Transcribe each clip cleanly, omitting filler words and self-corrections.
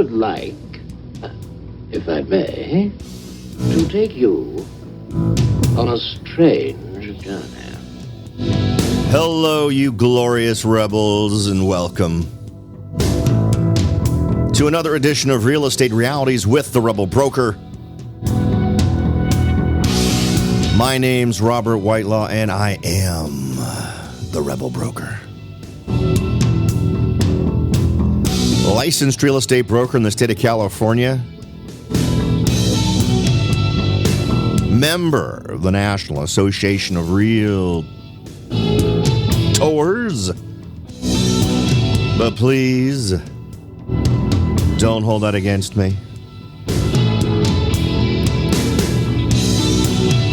would like, if I may, to take you on a strange journey. Hello, you glorious rebels, and welcome to another edition of Real Estate Realities with the Rebel Broker. My name's Robert Whitelaw, and I am the Rebel Broker. Licensed real estate broker in the state of California. Member of the National Association of Realtors. But please, don't hold that against me.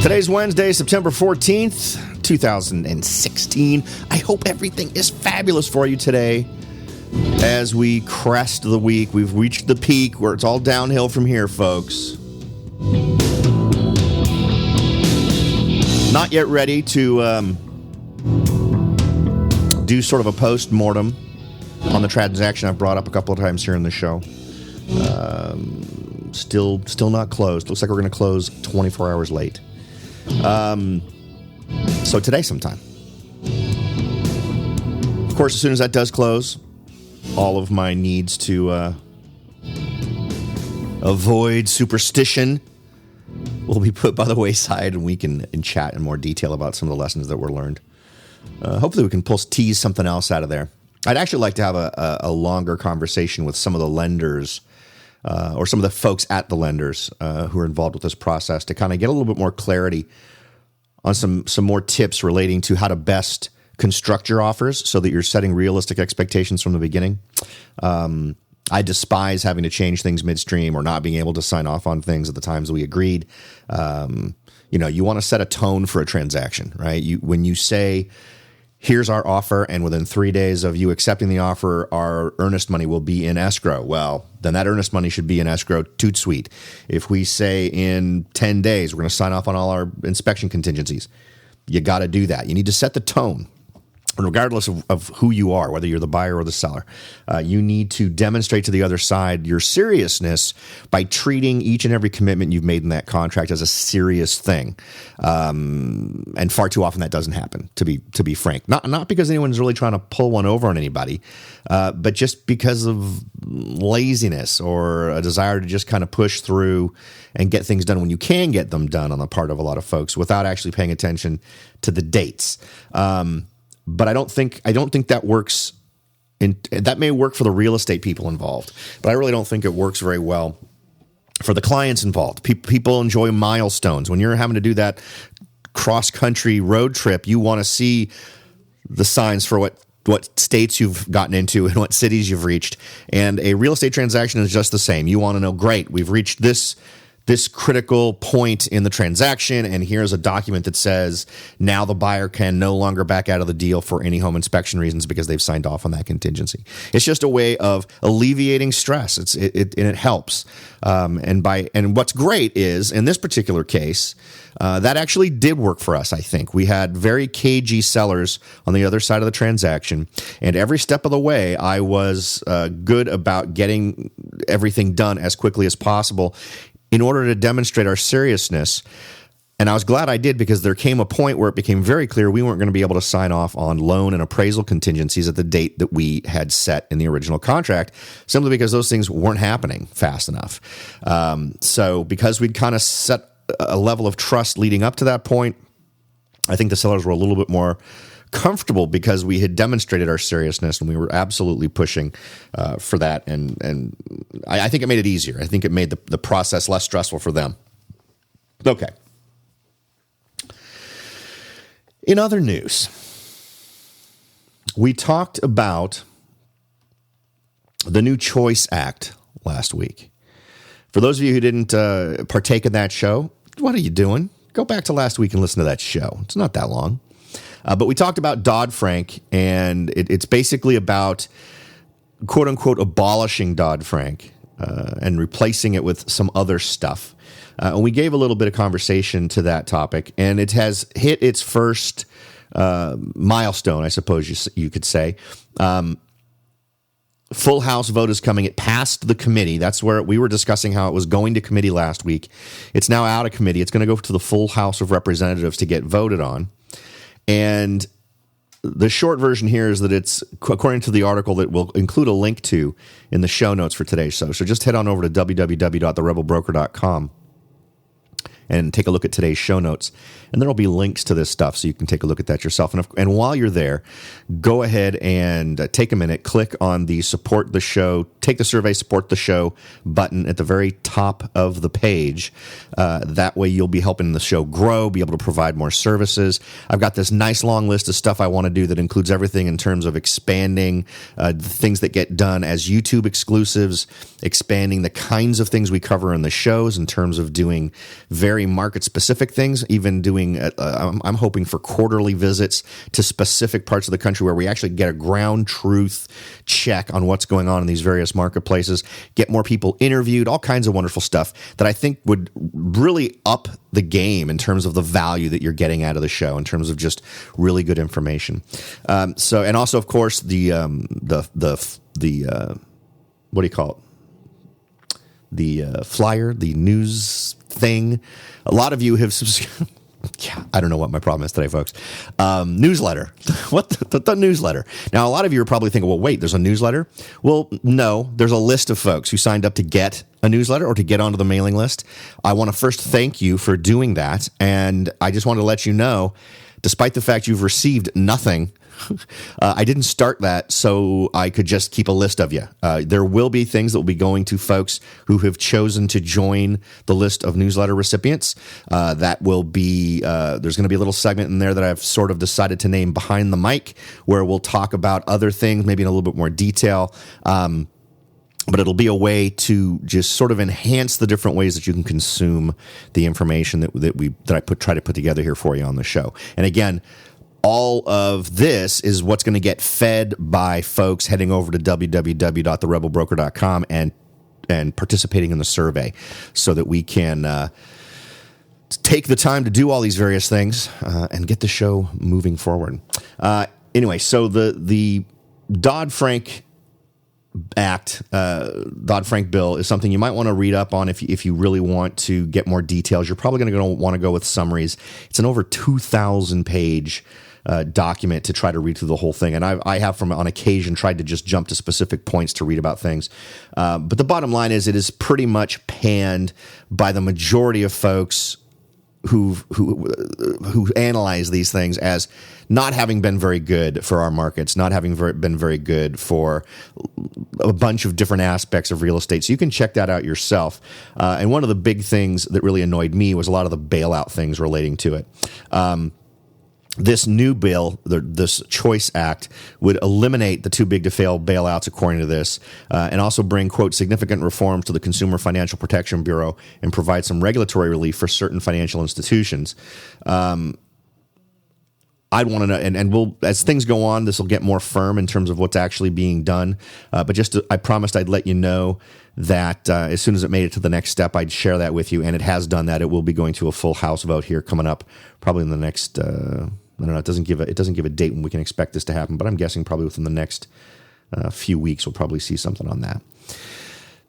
Today's Wednesday, September 14th, 2016. I hope everything is fabulous for you today. As we crest the week, we've reached the peak where it's all downhill from here, folks. Not yet ready to do sort of a post-mortem on the transaction I've brought up a couple of times here in the show. Still not closed. Looks like we're going to close 24 hours late. So today sometime. Of course, as soon as that does close, all of my needs to avoid superstition will be put by the wayside, and we can chat in more detail about some of the lessons that were learned. Hopefully we can tease something else out of there. I'd actually like to have a longer conversation with some of the lenders or some of the folks at the lenders who are involved with this process to kind of get a little bit more clarity on some more tips relating to how to best construct your offers so that you're setting realistic expectations from the beginning. I despise having to change things midstream or not being able to sign off on things at the times we agreed. You want to set a tone for a transaction, right? When you say, here's our offer, and within 3 days of you accepting the offer, our earnest money will be in escrow. Well, then that earnest money should be in escrow toot sweet. If we say in 10 days, we're going to sign off on all our inspection contingencies, you got to do that. You need to set the tone. And regardless of who you are, whether you're the buyer or the seller, you need to demonstrate to the other side your seriousness by treating each and every commitment you've made in that contract as a serious thing. And far too often that doesn't happen, to be frank. Not because anyone's really trying to pull one over on anybody, but just because of laziness or a desire to just kind of push through and get things done when you can get them done on the part of a lot of folks without actually paying attention to the dates. But I don't think that works. That may work for the real estate people involved, but I really don't think it works very well for the clients involved. People enjoy milestones. When you're having to do that cross-country road trip, you want to see the signs for what states you've gotten into and what cities you've reached. And a real estate transaction is just the same. You want to know, great, we've reached this critical point in the transaction, and here's a document that says now the buyer can no longer back out of the deal for any home inspection reasons because they've signed off on that contingency. It's just a way of alleviating stress. It helps. And what's great is in this particular case, that actually did work for us. I think we had very cagey sellers on the other side of the transaction, and every step of the way, I was good about getting everything done as quickly as possible in order to demonstrate our seriousness. And I was glad I did, because there came a point where it became very clear we weren't going to be able to sign off on loan and appraisal contingencies at the date that we had set in the original contract, simply because those things weren't happening fast enough. So because we'd kind of set a level of trust leading up to that point, I think the sellers were a little bit more comfortable because we had demonstrated our seriousness and we were absolutely pushing for that. And I think it made it easier. I think it made the process less stressful for them. Okay. In other news, we talked about the new Choice Act last week. For those of you who didn't partake in that show, what are you doing? Go back to last week and listen to that show. It's not that long. But we talked about Dodd-Frank, and it's basically about, quote unquote, abolishing Dodd-Frank and replacing it with some other stuff. And we gave a little bit of conversation to that topic, and it has hit its first milestone, I suppose you could say. Full House vote is coming. It passed the committee. That's where we were discussing how it was going to committee last week. It's now out of committee. It's going to go to the full House of Representatives to get voted on. And the short version here is that it's, according to the article that we'll include a link to in the show notes for today's show. So just head on over to www.therebelbroker.com and take a look at today's show notes. And there will be links to this stuff so you can take a look at that yourself. And while you're there, go ahead and take a minute, click on the support the show, take the survey, support the show button at the very top of the page. That way you'll be helping the show grow, be able to provide more services. I've got this nice long list of stuff I want to do that includes everything in terms of expanding the things that get done as YouTube exclusives, expanding the kinds of things we cover in the shows in terms of doing very market-specific things, even doing, I'm hoping for quarterly visits to specific parts of the country where we actually get a ground truth check on what's going on in these various marketplaces, get more people interviewed, all kinds of wonderful stuff that I think would really up the game in terms of the value that you're getting out of the show, in terms of just really good information. And also, of course, the what do you call it? The flyer, the news thing. A lot of you have subscribed. Yeah, I don't know what my problem is today, folks. Newsletter. What the newsletter? Now, a lot of you are probably thinking, well, wait, there's a newsletter? Well, no, there's a list of folks who signed up to get a newsletter or to get onto the mailing list. I want to first thank you for doing that. And I just want to let you know, despite the fact you've received nothing, I didn't start that so I could just keep a list of you. There will be things that will be going to folks who have chosen to join the list of newsletter recipients. That will be, there's going to be a little segment in there that I've sort of decided to name Behind the Mic, where we'll talk about other things, maybe in a little bit more detail. But it'll be a way to just sort of enhance the different ways that you can consume the information that I try to put together here for you on the show. And again, all of this is what's going to get fed by folks heading over to www.therebelbroker.com and participating in the survey so that we can take the time to do all these various things and get the show moving forward. Anyway, so the Dodd-Frank Act, Dodd-Frank bill is something you might want to read up on if you really want to get more details. You're probably going to want to go with summaries. It's an over 2,000 page document to try to read through the whole thing. And I have on occasion tried to just jump to specific points to read about things. But the bottom line is it is pretty much panned by the majority of folks who analyze these things as not having been very good for our markets, not having been very good for a bunch of different aspects of real estate. So you can check that out yourself. And one of the big things that really annoyed me was a lot of the bailout things relating to it. This new bill, this Choice Act, would eliminate the too big to fail bailouts, according to this, and also bring, quote, significant reforms to the Consumer Financial Protection Bureau and provide some regulatory relief for certain financial institutions. I'd want to know, and we'll, as things go on, this will get more firm in terms of what's actually being done. But I promised I'd let you know that as soon as it made it to the next step, I'd share that with you, and it has done that. It will be going to a full House vote here coming up, probably in the next. I don't know. It doesn't give a date when we can expect this to happen, but I'm guessing probably within the next few weeks we'll probably see something on that.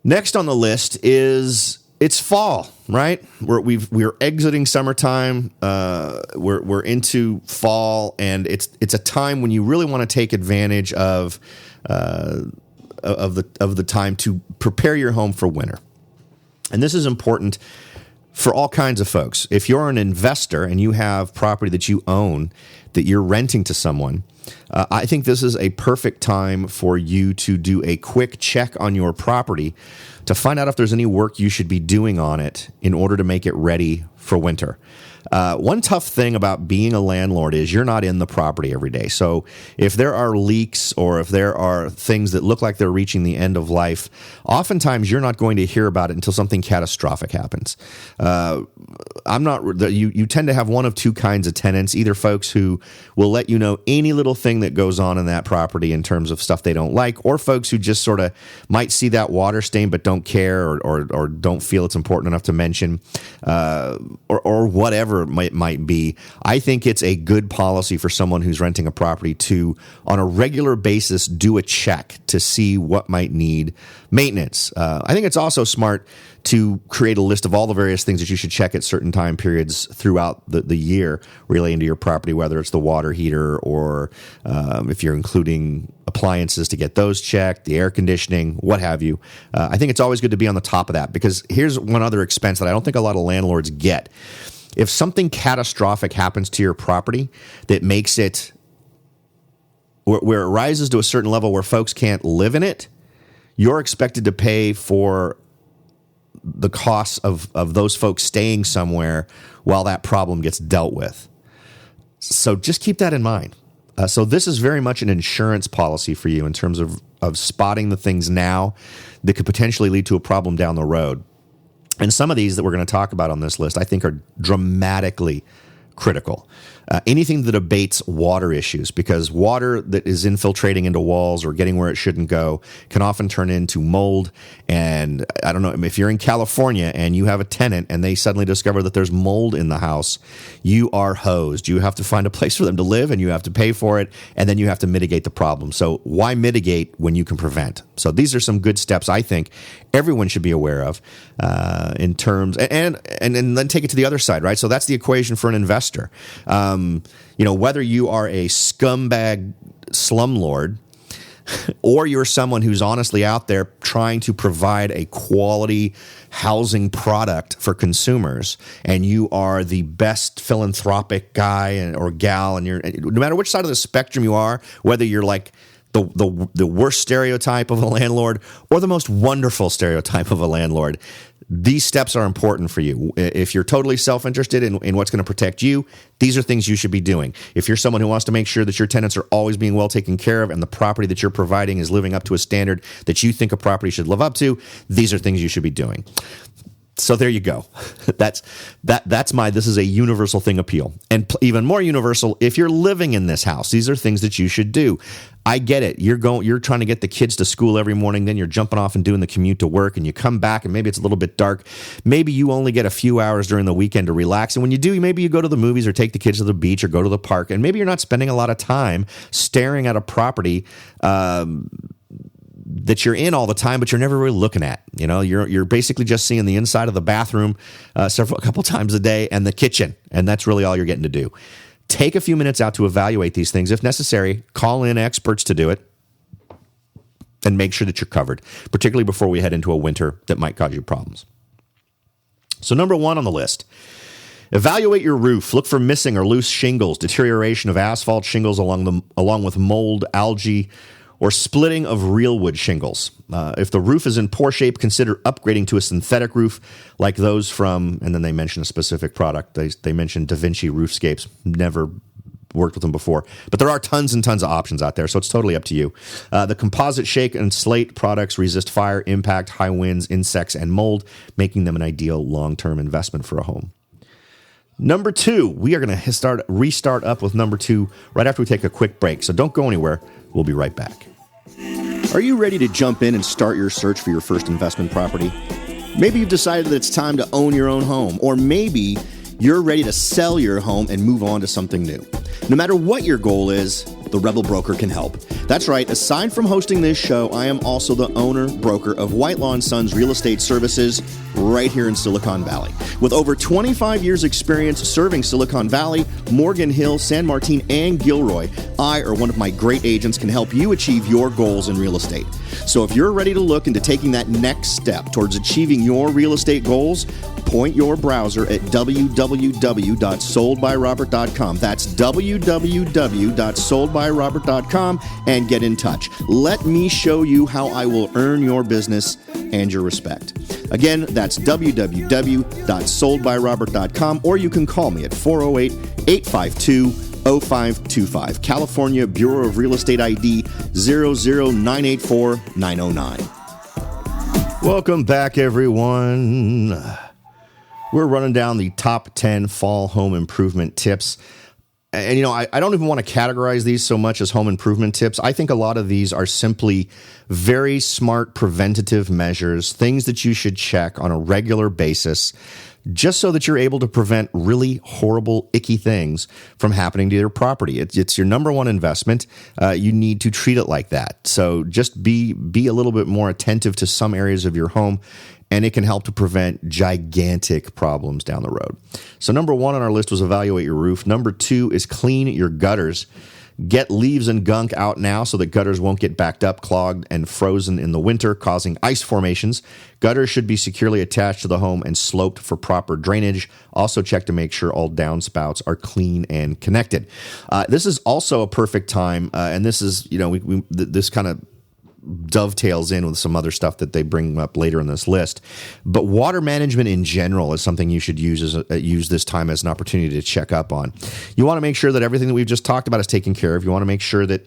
Next on the list is it's fall, right? We're exiting summertime. We're into fall, and it's a time when you really want to take advantage of the time to prepare your home for winter. And this is important for all kinds of folks. If you're an investor and you have property that you own that you're renting to someone, I think this is a perfect time for you to do a quick check on your property to find out if there's any work you should be doing on it in order to make it ready for winter. One tough thing about being a landlord is you're not in the property every day. So if there are leaks or if there are things that look like they're reaching the end of life, oftentimes you're not going to hear about it until something catastrophic happens. You tend to have one of two kinds of tenants, either folks who will let you know any little thing that goes on in that property in terms of stuff they don't like, or folks who just sort of might see that water stain but don't care or don't feel it's important enough to mention, or whatever whatever it might be. I think it's a good policy for someone who's renting a property to, on a regular basis, do a check to see what might need maintenance. I think it's also smart to create a list of all the various things that you should check at certain time periods throughout the year relating to your property, whether it's the water heater or if you're including appliances to get those checked, the air conditioning, what have you. I think it's always good to be on the top of that, because here's one other expense that I don't think a lot of landlords get. If something catastrophic happens to your property that makes it where it rises to a certain level where folks can't live in it, you're expected to pay for the costs of those folks staying somewhere while that problem gets dealt with. So just keep that in mind. So this is very much an insurance policy for you in terms of spotting the things now that could potentially lead to a problem down the road. And some of these that we're going to talk about on this list, I think, are dramatically critical. Anything that abates water issues, because water that is infiltrating into walls or getting where it shouldn't go can often turn into mold. And I don't know, if you're in California and you have a tenant and they suddenly discover that there's mold in the house, you are hosed. You have to find a place for them to live and you have to pay for it, and then you have to mitigate the problem. So why mitigate when you can prevent? So these are some good steps I think everyone should be aware of in terms, and then take it to the other side, right? So that's the equation for an investor. Whether you are a scumbag slumlord or you're someone who's honestly out there trying to provide a quality housing product for consumers, and you are the best philanthropic guy or gal, and no matter which side of the spectrum you are, whether you're like the worst stereotype of a landlord or the most wonderful stereotype of a landlord, these steps are important for you. If you're totally self-interested in what's going to protect you, these are things you should be doing. If you're someone who wants to make sure that your tenants are always being well taken care of and the property that you're providing is living up to a standard that you think a property should live up to, these are things you should be doing. So there you go. That's this is a universal thing appeal. And even more universal, if you're living in this house, these are things that you should do. I get it. You're trying to get the kids to school every morning, then you're jumping off and doing the commute to work, and you come back and maybe it's a little bit dark. Maybe you only get a few hours during the weekend to relax. And when you do, maybe you go to the movies or take the kids to the beach or go to the park, and maybe you're not spending a lot of time staring at a property that you're in all the time, but you're never really looking at. You're basically just seeing the inside of the bathroom a couple times a day and the kitchen, and that's really all you're getting to do. Take a few minutes out to evaluate these things. If necessary, call in experts to do it and make sure that you're covered, particularly before we head into a winter that might cause you problems. So number 1 on the list, evaluate your roof. Look for missing or loose shingles, deterioration of asphalt shingles along with mold, algae, or splitting of real wood shingles. If the roof is in poor shape, consider upgrading to a synthetic roof like those from, and then they mention a specific product. They mentioned Da Vinci Roofscapes. Never worked with them before. But there are tons and tons of options out there, so it's totally up to you. The composite shake and slate products resist fire, impact, high winds, insects, and mold, making them an ideal long-term investment for a home. Number 2, we are going to restart up with number 2 right after we take a quick break. So don't go anywhere. We'll be right back. Are you ready to jump in and start your search for your first investment property? Maybe you've decided that it's time to own your own home, or maybe you're ready to sell your home and move on to something new. No matter what your goal is, the Rebel Broker can help. That's right, aside from hosting this show, I am also the owner-broker of Whitelaw & Sons Real Estate Services right here in Silicon Valley. With over 25 years experience serving Silicon Valley, Morgan Hill, San Martin, and Gilroy, I or one of my great agents can help you achieve your goals in real estate. So if you're ready to look into taking that next step towards achieving your real estate goals, point your browser at www.soldbyrobert.com. That's www.soldbyrobert.com and get in touch. Let me show you how I will earn your business and your respect. Again, that's www.soldbyrobert.com, or you can call me at 408-852-0525. California Bureau of Real Estate ID 00984-909. Welcome back, everyone. We're running down the top 10 fall home improvement tips. And, I don't even want to categorize these so much as home improvement tips. I think a lot of these are simply very smart preventative measures, things that you should check on a regular basis just so that you're able to prevent really horrible, icky things from happening to your property. It's your number one investment. You need to treat it like that. So just be a little bit more attentive to some areas of your home, and it can help to prevent gigantic problems down the road. So number 1 on our list was evaluate your roof. Number 2 is clean your gutters. Get leaves and gunk out now so that gutters won't get backed up, clogged, and frozen in the winter, causing ice formations. Gutters should be securely attached to the home and sloped for proper drainage. Also check to make sure all downspouts are clean and connected. This is also a perfect time, and this is, this kind of dovetails in with some other stuff that they bring up later in this list. But water management in general is something you should use this time as an opportunity to check up on. You want to make sure that everything that we've just talked about is taken care of. You want to make sure that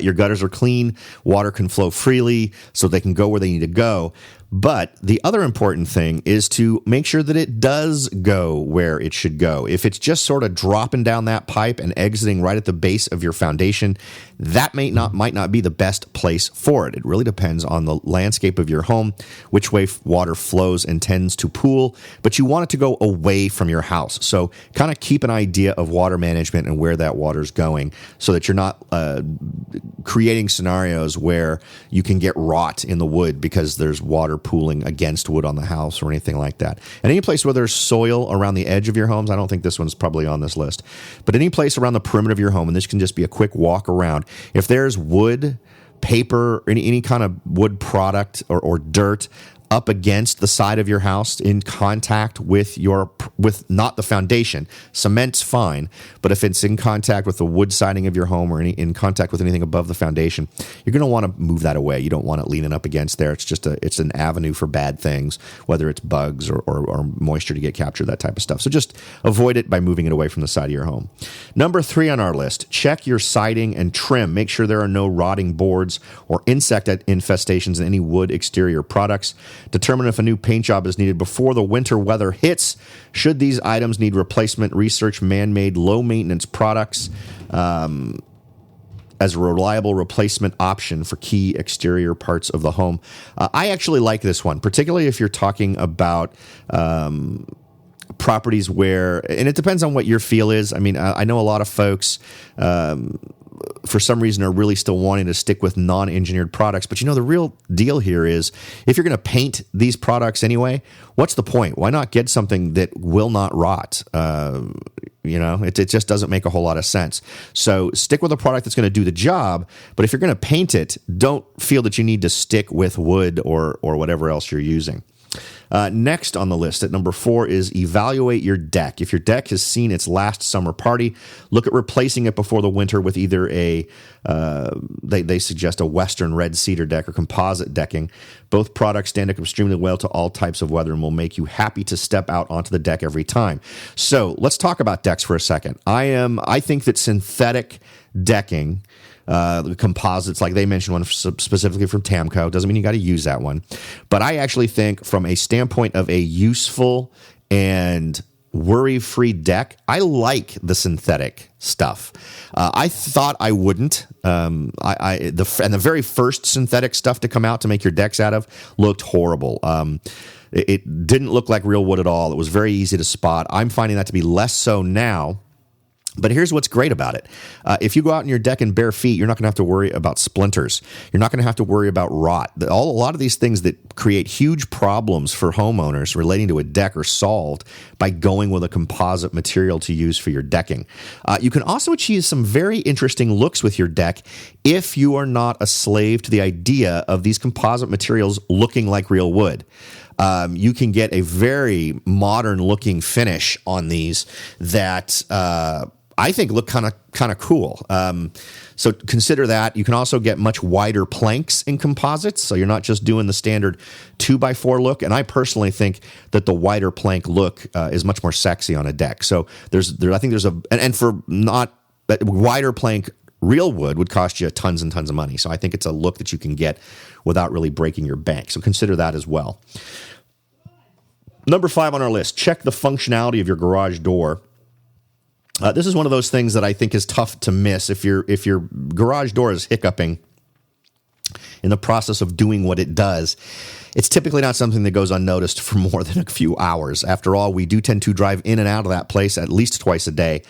your gutters are clean, water can flow freely so they can go where they need to go. But the other important thing is to make sure that it does go where it should go. If it's just sort of dropping down that pipe and exiting right at the base of your foundation, that might not be the best place for it. It really depends on the landscape of your home, which way water flows and tends to pool, but you want it to go away from your house. So kind of keep an idea of water management and where that water's going so that you're not creating scenarios where you can get rot in the wood because there's water pooling against wood on the house or anything like that. And any place where there's soil around the edge of your homes, I don't think this one's probably on this list, but any place around the perimeter of your home, and this can just be a quick walk around, if there's wood, paper, any kind of wood product or dirt up against the side of your house in contact with not the foundation. Cement's fine, but if it's in contact with the wood siding of your home or in contact with anything above the foundation, you're going to want to move that away. You don't want it leaning up against there. It's an avenue for bad things, whether it's bugs or moisture to get captured, that type of stuff. So just avoid it by moving it away from the side of your home. Number 3 on our list, check your siding and trim. Make sure there are no rotting boards or insect infestations in any wood exterior products. Determine if a new paint job is needed before the winter weather hits. Should these items need replacement, research man-made, low-maintenance products as a reliable replacement option for key exterior parts of the home. I actually like this one, particularly if you're talking about properties where, and it depends on what your feel is. I mean, I know a lot of folks for some reason are really still wanting to stick with non-engineered products. But the real deal here is if you're going to paint these products anyway, what's the point? Why not get something that will not rot? It just doesn't make a whole lot of sense. So stick with a product that's going to do the job. But if you're going to paint it, don't feel that you need to stick with wood or whatever else you're using. Next on the list at number 4 is evaluate your deck. If your deck has seen its last summer party, look at replacing it before the winter with either they suggest a Western red cedar deck or composite decking. Both products stand up extremely well to all types of weather and will make you happy to step out onto the deck every time. So let's talk about decks for a second. I think that synthetic decking, the composites, like they mentioned one specifically from Tamco, doesn't mean you got to use that one. But I actually think from a standpoint of a useful and worry-free deck, I like the synthetic stuff. I thought I wouldn't. The very first synthetic stuff to come out to make your decks out of looked horrible. It didn't look like real wood at all. It was very easy to spot. I'm finding that to be less so now. But here's what's great about it. If you go out on your deck in bare feet, you're not going to have to worry about splinters. You're not going to have to worry about rot. A lot of these things that create huge problems for homeowners relating to a deck are solved by going with a composite material to use for your decking. You can also achieve some very interesting looks with your deck if you are not a slave to the idea of these composite materials looking like real wood. You can get a very modern looking finish on these that I think look kind of cool. So consider that. You can also get much wider planks in composites, so you're not just doing the standard 2x4 look. And I personally think that the wider plank look is much more sexy on a deck. So I think there's and for not that wider plank. Real wood would cost you tons and tons of money. So I think it's a look that you can get without really breaking your bank. So consider that as well. Number 5 on our list, check the functionality of your garage door. This is one of those things that I think is tough to miss. If your garage door is hiccuping in the process of doing what it does, it's typically not something that goes unnoticed for more than a few hours. After all, we do tend to drive in and out of that place at least twice a day.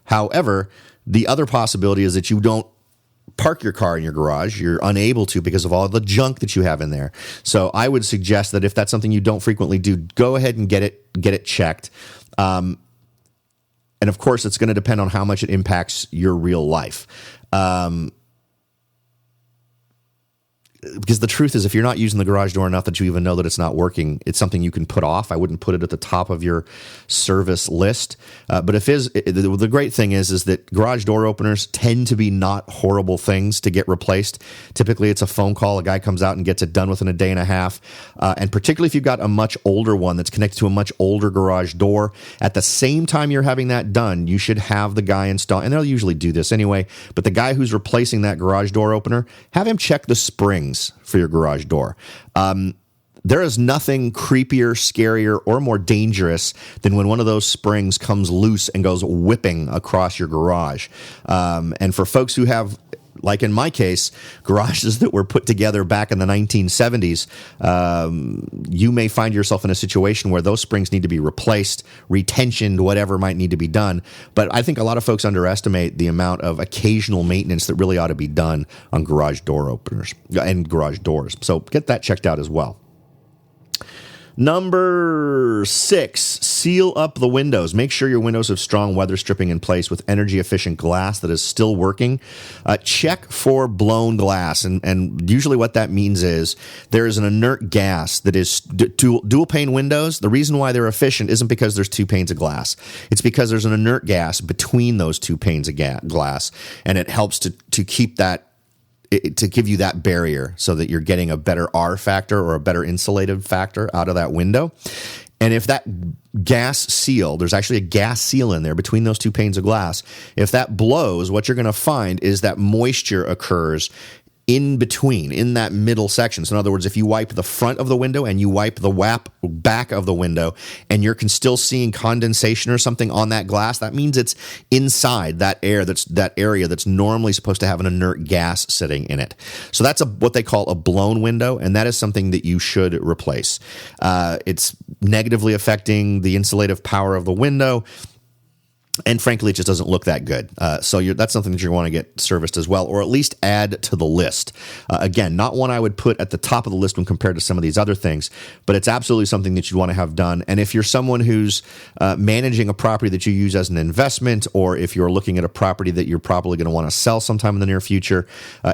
However, the other possibility is that you don't park your car in your garage. You're unable to because of all the junk that you have in there. So I would suggest that if that's something you don't frequently do, go ahead and get it checked. And of course, it's going to depend on how much it impacts your real life. Because the truth is, if you're not using the garage door enough that you even know that it's not working, it's something you can put off. I wouldn't put it at the top of your service list. But the great thing is that garage door openers tend to be not horrible things to get replaced. Typically, it's a phone call. A guy comes out and gets it done within a day and a half. And particularly if you've got a much older one that's connected to a much older garage door, at the same time you're having that done, you should have the guy install, and they'll usually do this anyway, but the guy who's replacing that garage door opener, have him check the springs for your garage door. There is nothing creepier, scarier, or more dangerous than when one of those springs comes loose and goes whipping across your garage. And for folks who have, like in my case, garages that were put together back in the 1970s, you may find yourself in a situation where those springs need to be replaced, retensioned, whatever might need to be done. But I think a lot of folks underestimate the amount of occasional maintenance that really ought to be done on garage door openers and garage doors. So get that checked out as well. Number 6, seal up the windows. Make sure your windows have strong weather stripping in place with energy-efficient glass that is still working. Check for blown glass, and usually what that means is there is an inert gas that is dual-pane windows. The reason why they're efficient isn't because there's 2 panes of glass. It's because there's an inert gas between those 2 panes of glass, and it helps to keep that, to give you that barrier so that you're getting a better R factor or a better insulated factor out of that window. And if that gas seal, there's actually a gas seal in there between those 2 panes of glass, if that blows, what you're going to find is that moisture occurs in between, in that middle section. So in other words, if you wipe the front of the window and you wipe the back of the window and you're still seeing condensation or something on that glass, that means it's inside that area that's normally supposed to have an inert gas sitting in it. So that's what they call a blown window, and that is something that you should replace. It's negatively affecting the insulative power of the window. And frankly, it just doesn't look that good. So that's something that you want to get serviced as well, or at least add to the list. Again, not one I would put at the top of the list when compared to some of these other things, but it's absolutely something that you want to have done. And if you're someone who's managing a property that you use as an investment, or if you're looking at a property that you're probably going to want to sell sometime in the near future,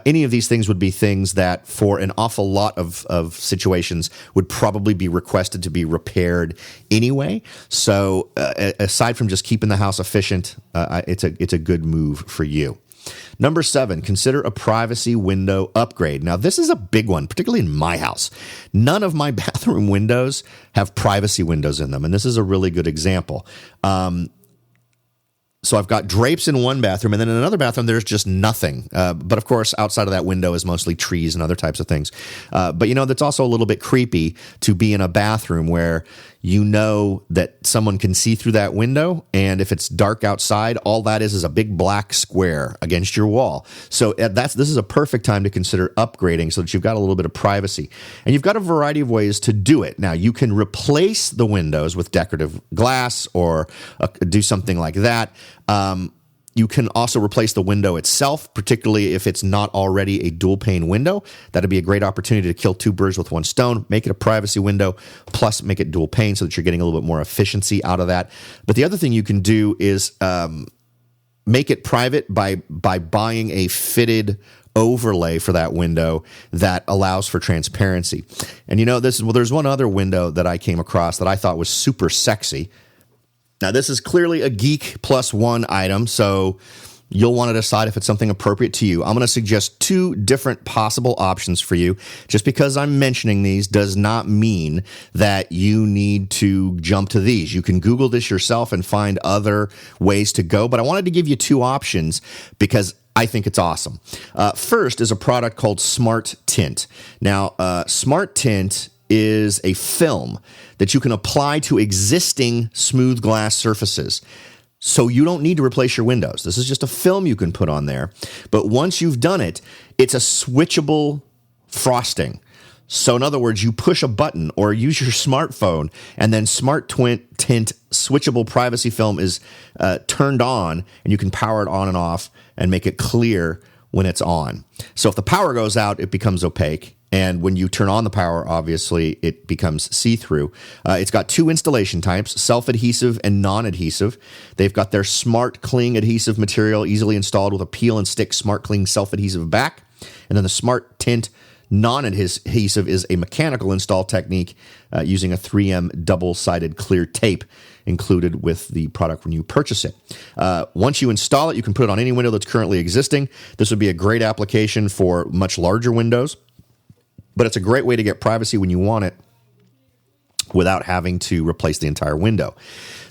any of these things would be things that for an awful lot of situations would probably be requested to be repaired anyway. So aside from just keeping the house efficient, it's a good move for you. Number 7, consider a privacy window upgrade. Now, this is a big one, particularly in my house. None of my bathroom windows have privacy windows in them, and this is a really good example. So I've got drapes in one bathroom, and then in another bathroom, there's just nothing. But of course, outside of that window is mostly trees and other types of things. But that's also a little bit creepy to be in a bathroom where you know that someone can see through that window, and if it's dark outside, all that is a big black square against your wall. So this is a perfect time to consider upgrading so that you've got a little bit of privacy. And you've got a variety of ways to do it. Now, you can replace the windows with decorative glass or do something like that. You can also replace the window itself, particularly if it's not already a dual pane window. That'd be a great opportunity to kill 2 birds with 1 stone, make it a privacy window, plus make it dual pane so that you're getting a little bit more efficiency out of that. But the other thing you can do is make it private by buying a fitted overlay for that window that allows for transparency. And there's one other window that I came across that I thought was super sexy. Now, this is clearly a Geek Plus One item, so you'll want to decide if it's something appropriate to you. I'm going to suggest 2 different possible options for you. Just because I'm mentioning these does not mean that you need to jump to these. You can Google this yourself and find other ways to go, but I wanted to give you 2 options because I think it's awesome. First is a product called Smart Tint. Now, Smart Tint is a film that you can apply to existing smooth glass surfaces. So you don't need to replace your windows. This is just a film you can put on there. But once you've done it, it's a switchable frosting. So in other words, you push a button or use your smartphone, and then Smart Tint switchable privacy film is turned on, and you can power it on and off and make it clear when it's on. So if the power goes out, it becomes opaque. And when you turn on the power, obviously, it becomes see-through. It's got 2 installation types, self-adhesive and non-adhesive. They've got their Smart Cling adhesive material, easily installed with a peel and stick Smart Cling self-adhesive back. And then the Smart Tint non-adhesive is a mechanical install technique using a 3M double-sided clear tape included with the product when you purchase it. Once you install it, you can put it on any window that's currently existing. This would be a great application for much larger windows, but it's a great way to get privacy when you want it without having to replace the entire window.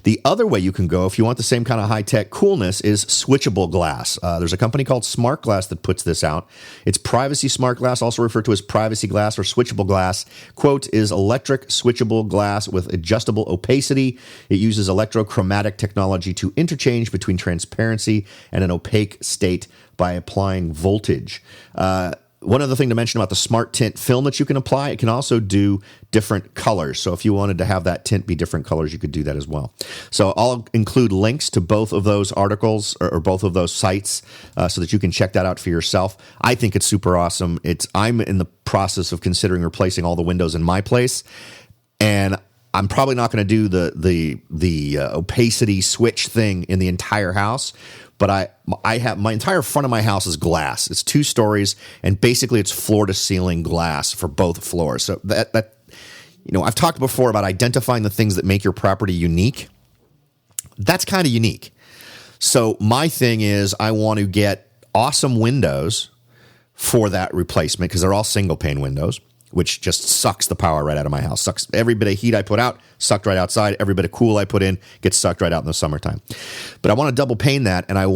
The other way you can go, if you want the same kind of high-tech coolness, is switchable glass. There's a company called Smart Glass that puts this out. It's Privacy Smart Glass, also referred to as Privacy Glass or Switchable Glass. Quote, is electric switchable glass with adjustable opacity. It uses electrochromatic technology to interchange between transparency and an opaque state by applying voltage. One other thing to mention about the Smart Tint film that you can apply, it can also do different colors. So if you wanted to have that tint be different colors, you could do that as well. So I'll include links to both of those articles or both of those sites so that you can check that out for yourself. I think it's super awesome. I'm in the process of considering replacing all the windows in my place, and I'm probably not going to do the opacity switch thing in the entire house. But I have my entire front of my house is glass. It's 2 stories, and basically it's floor to ceiling glass for both floors. So that I've talked before about identifying the things that make your property unique. That's kind of unique. So my thing is I want to get awesome windows for that replacement because they're all single pane windows, which just sucks the power right out of my house. Sucks every bit of heat I put out, sucked right outside. Every bit of cool I put in gets sucked right out in the summertime. But I want to double pane that, and I'm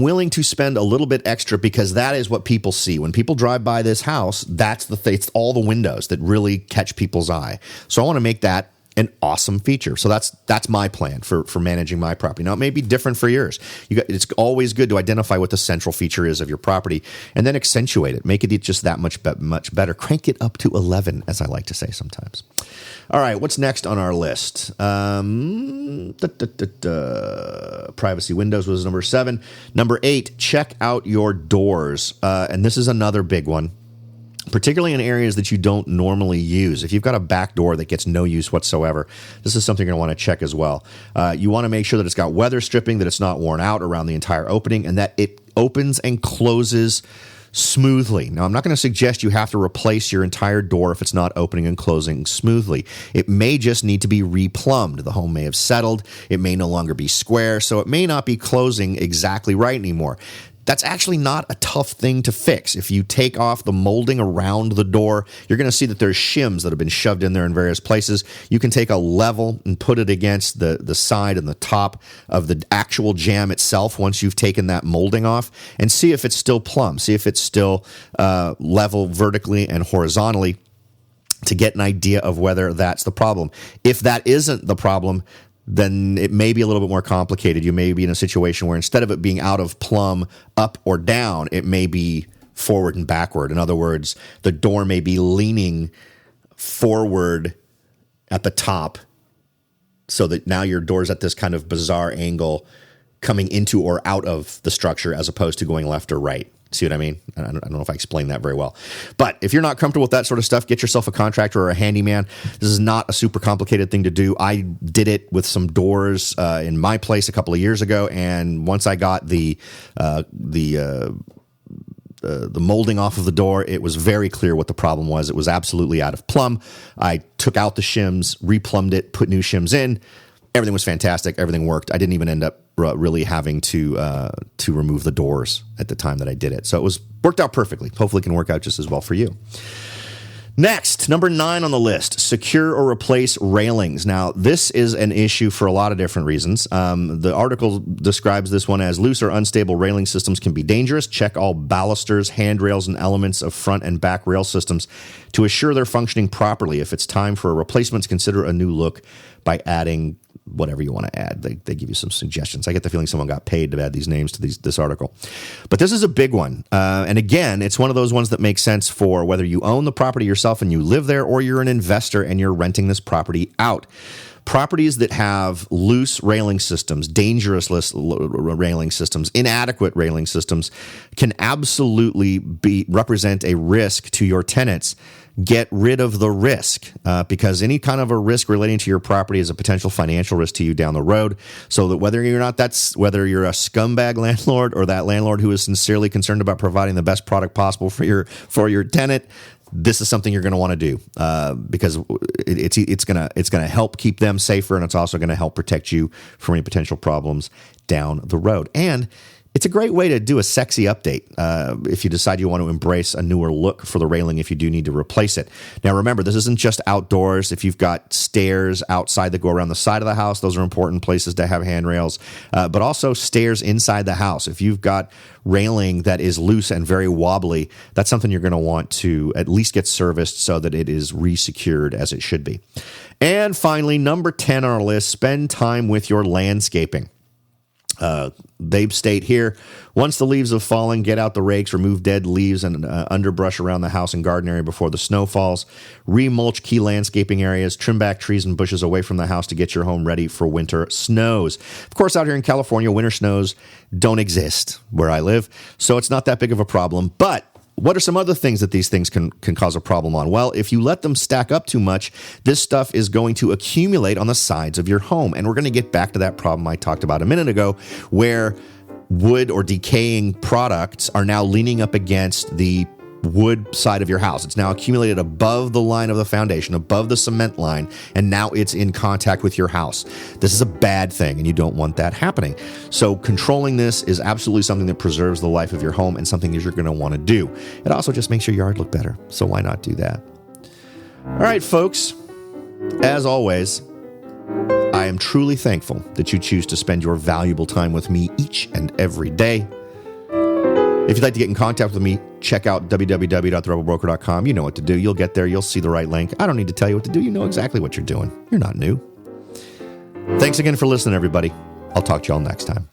willing to spend a little bit extra because that is what people see. When people drive by this house, it's all the windows that really catch people's eye. So I want to make that an awesome feature. So that's my plan for managing my property. Now, it may be different for yours. It's always good to identify what the central feature is of your property and then accentuate it. Make it just that much better. Crank it up to 11, as I like to say sometimes. All right, what's next on our list? Privacy windows was number 7. Number 8, check out your doors. And this is another big one, particularly in areas that you don't normally use. If you've got a back door that gets no use whatsoever, this is something you're going to want to check as well. You want to make sure that it's got weather stripping, that it's not worn out around the entire opening, and that it opens and closes smoothly. Now, I'm not going to suggest you have to replace your entire door if it's not opening and closing smoothly. It may just need to be replumbed. The home may have settled. It may no longer be square, so it may not be closing exactly right anymore. That's actually not a tough thing to fix. If you take off the molding around the door, you're going to see that there's shims that have been shoved in there in various places. You can take a level and put it against the side and the top of the actual jamb itself once you've taken that molding off and see if it's still plumb. See if it's still level vertically and horizontally to get an idea of whether that's the problem. If that isn't the problem, then it may be a little bit more complicated. You may be in a situation where instead of it being out of plumb, up or down, it may be forward and backward. In other words, the door may be leaning forward at the top so that now your door's at this kind of bizarre angle coming into or out of the structure as opposed to going left or right. See what I mean? I don't know if I explained that very well. But if you're not comfortable with that sort of stuff, get yourself a contractor or a handyman. This is not a super complicated thing to do. I did it with some doors in my place a couple of years ago, and once I got the molding off of the door, it was very clear what the problem was. It was absolutely out of plumb. I took out the shims, replumbed it, put new shims in. Everything was fantastic. Everything worked. I didn't even end up really having to remove the doors at the time that I did it. So it worked out perfectly. Hopefully it can work out just as well for you. Next, number 9 on the list, secure or replace railings. Now, this is an issue for a lot of different reasons. The article describes this one as loose or unstable railing systems can be dangerous. Check all balusters, handrails, and elements of front and back rail systems to assure they're functioning properly. If it's time for a replacement, consider a new look by adding whatever you want to add. They give you some suggestions. I get the feeling someone got paid to add these names to this article. But this is a big one. And again, it's one of those ones that makes sense for whether you own the property yourself and you live there, or you're an investor and you're renting this property out. Properties that have loose railing systems, dangerous railing systems, inadequate railing systems can absolutely represent a risk to your tenants. Get rid of the risk because any kind of a risk relating to your property is a potential financial risk to you down the road. So that whether you're a scumbag landlord or that landlord who is sincerely concerned about providing the best product possible for your tenant, this is something you're going to want to do because it's going to help keep them safer, and it's also going to help protect you from any potential problems down the road. And it's a great way to do a sexy update if you decide you want to embrace a newer look for the railing if you do need to replace it. Now, remember, this isn't just outdoors. If you've got stairs outside that go around the side of the house, those are important places to have handrails, but also stairs inside the house. If you've got railing that is loose and very wobbly, that's something you're going to want to at least get serviced so that it is re-secured as it should be. And finally, number 10 on our list, spend time with your landscaping. They state here, once the leaves have fallen, get out the rakes, remove dead leaves and underbrush around the house and garden area before the snow falls. Remulch key landscaping areas, trim back trees and bushes away from the house to get your home ready for winter snows. Of course, out here in California, winter snows don't exist where I live, so it's not that big of a problem. But what are some other things that these things can cause a problem on? Well, if you let them stack up too much, this stuff is going to accumulate on the sides of your home. And we're going to get back to that problem I talked about a minute ago, where wood or decaying products are now leaning up against the wood side of your house. It's now accumulated above the line of the foundation, above the cement line, and now it's in contact with your house. This is a bad thing, and you don't want that happening. So controlling this is absolutely something that preserves the life of your home and something that you're going to want to do. It also just makes your yard look better, so why not do that? All right, folks, as always, I am truly thankful that you choose to spend your valuable time with me each and every day. If you'd like to get in contact with me, check out www.therebelbroker.com. You know what to do. You'll get there. You'll see the right link. I don't need to tell you what to do. You know exactly what you're doing. You're not new. Thanks again for listening, everybody. I'll talk to y'all next time.